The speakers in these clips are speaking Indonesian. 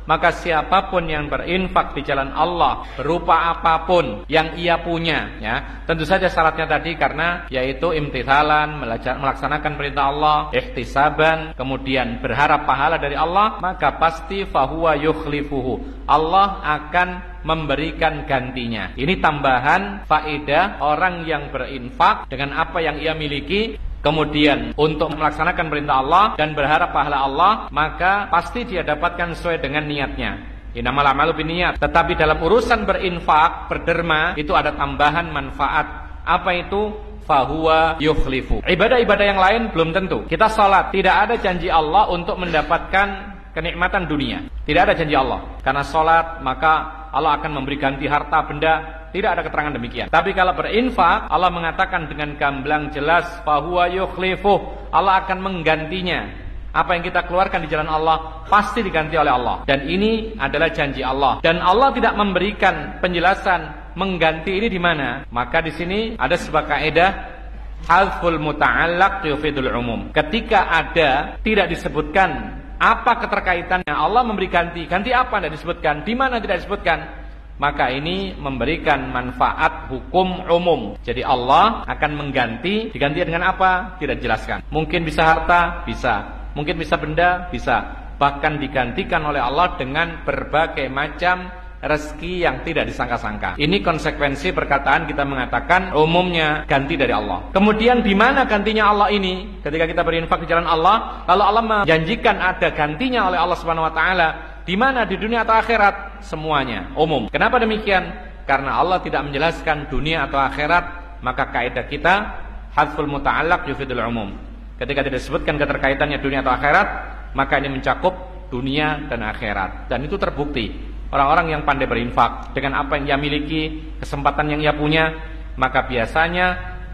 Maka siapapun yang berinfak di jalan Allah berupa apapun yang ia punya, ya, tentu saja syaratnya tadi karena yaitu imtithalan, melaksanakan perintah Allah, ihtisaban, kemudian berharap pahala dari Allah, maka pasti fahuwa yukhlifuhu. Allah akan memberikan gantinya. Ini tambahan faedah orang yang berinfak dengan apa yang ia miliki, kemudian untuk melaksanakan perintah Allah dan berharap pahala Allah, maka pasti dia dapatkan sesuai dengan niatnya. Innamal a'malu binniyat. Tetapi dalam urusan berinfak, berderma, itu ada tambahan manfaat. Apa itu? Fahuwa yukhlifu. Ibadah-ibadah yang lain belum tentu. Kita sholat, tidak ada janji Allah untuk mendapatkan kenikmatan dunia. Tidak ada janji Allah. Karena sholat, maka Allah akan memberi ganti harta benda. Tidak ada keterangan demikian. Tapi kalau berinfak, Allah mengatakan dengan gamblang jelas, fahuwa yukhlifuh. Allah akan menggantinya. Apa yang kita keluarkan di jalan Allah pasti diganti oleh Allah. Dan ini adalah janji Allah. Dan Allah tidak memberikan penjelasan mengganti ini di mana. Maka di sini ada sebuah kaidah, hadful muta'allaq yufidul umum. Ketika ada tidak disebutkan apa keterkaitannya, Allah memberi ganti. Ganti apa tidak disebutkan, di mana tidak disebutkan, maka ini memberikan manfaat hukum umum. Jadi Allah akan mengganti, diganti dengan apa? Tidak dijelaskan. Mungkin bisa harta, bisa. Mungkin bisa benda, bisa. Bahkan digantikan oleh Allah dengan berbagai macam rezeki yang tidak disangka-sangka. Ini konsekuensi perkataan kita mengatakan umumnya ganti dari Allah. Kemudian di mana gantinya Allah ini? Ketika kita berinfak di jalan Allah, lalu Allah menjanjikan ada gantinya oleh Allah Subhanahu wa taala. Di mana? Di dunia atau akhirat? Semuanya umum. Kenapa demikian? Karena Allah tidak menjelaskan dunia atau akhirat, maka kaidah kita hadful muta'allaq yufidul umum. Ketika tidak disebutkan keterkaitannya dunia atau akhirat, maka ini mencakup dunia dan akhirat. Dan itu terbukti. Orang-orang yang pandai berinfak dengan apa yang ia miliki, kesempatan yang ia punya, maka biasanya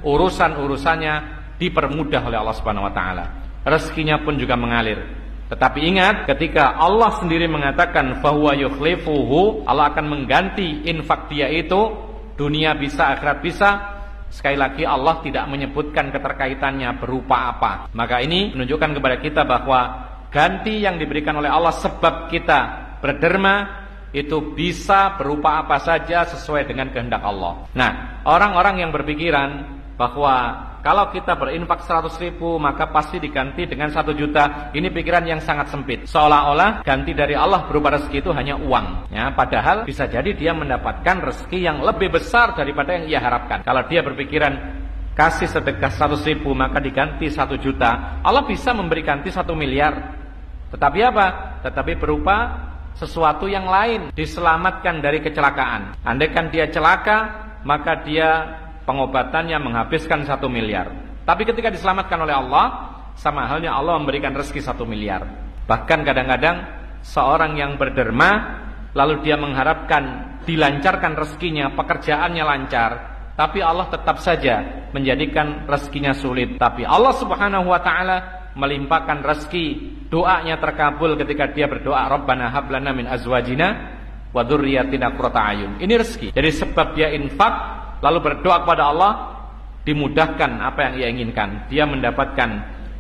urusan-urusannya dipermudah oleh Allah Subhanahu wa taala. Rezekinya pun juga mengalir. Tetapi ingat, ketika Allah sendiri mengatakan fahuwa yukhlifuhu, Allah akan mengganti infak dia itu, dunia bisa, akhirat bisa. Sekali lagi Allah tidak menyebutkan keterkaitannya berupa apa. Maka ini menunjukkan kepada kita bahwa ganti yang diberikan oleh Allah sebab kita berderma itu bisa berupa apa saja sesuai dengan kehendak Allah. Nah, orang-orang yang berpikiran bahwa kalau kita berinfak 100.000 maka pasti diganti dengan 1 juta, ini pikiran yang sangat sempit. Seolah-olah ganti dari Allah berupa rezeki itu hanya uang, ya, padahal bisa jadi dia mendapatkan rezeki yang lebih besar daripada yang ia harapkan. Kalau dia berpikiran kasih sedekah 100.000 maka diganti 1 juta, Allah bisa memberi ganti 1 miliar. Tetapi apa? Tetapi berupa sesuatu yang lain, diselamatkan dari kecelakaan. Andaikan dia celaka, maka dia pengobatannya menghabiskan 1 miliar. Tapi ketika diselamatkan oleh Allah, sama halnya Allah memberikan rezeki 1 miliar. Bahkan kadang-kadang seorang yang berderma, lalu dia mengharapkan dilancarkan rezekinya, pekerjaannya lancar, tapi Allah tetap saja menjadikan rezekinya sulit. Tapi Allah Subhanahu wa taala melimpahkan rezeki, doanya terkabul ketika dia berdoa, Rabbana hab lana min azwajina wa dzurriyyatina qurrata ayun. Ini rezeki. Jadi sebab dia infak lalu berdoa kepada Allah, dimudahkan apa yang ia inginkan. Dia mendapatkan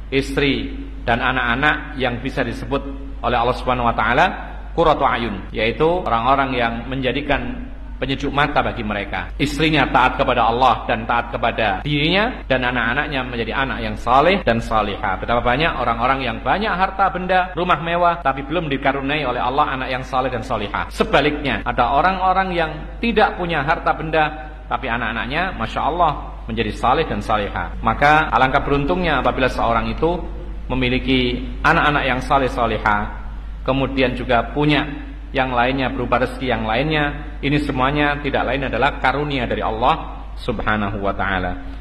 istri dan anak-anak yang bisa disebut oleh Allah Subhanahu wa taala qurratu ayun, yaitu orang-orang yang menjadikan penyejuk mata bagi mereka. Istrinya taat kepada Allah dan taat kepada dirinya, dan anak-anaknya menjadi anak yang saleh dan salihah. Betapa banyak orang-orang yang banyak harta benda, rumah mewah, tapi belum dikaruniai oleh Allah anak yang saleh dan salihah. Sebaliknya, ada orang-orang yang tidak punya harta benda, tapi anak-anaknya Masya Allah menjadi saleh dan salihah. Maka alangkah beruntungnya apabila seorang itu memiliki anak-anak yang saleh salihah, kemudian juga punya yang lainnya berupa rezeki yang lainnya. Ini semuanya tidak lain adalah karunia dari Allah Subhanahu wa ta'ala.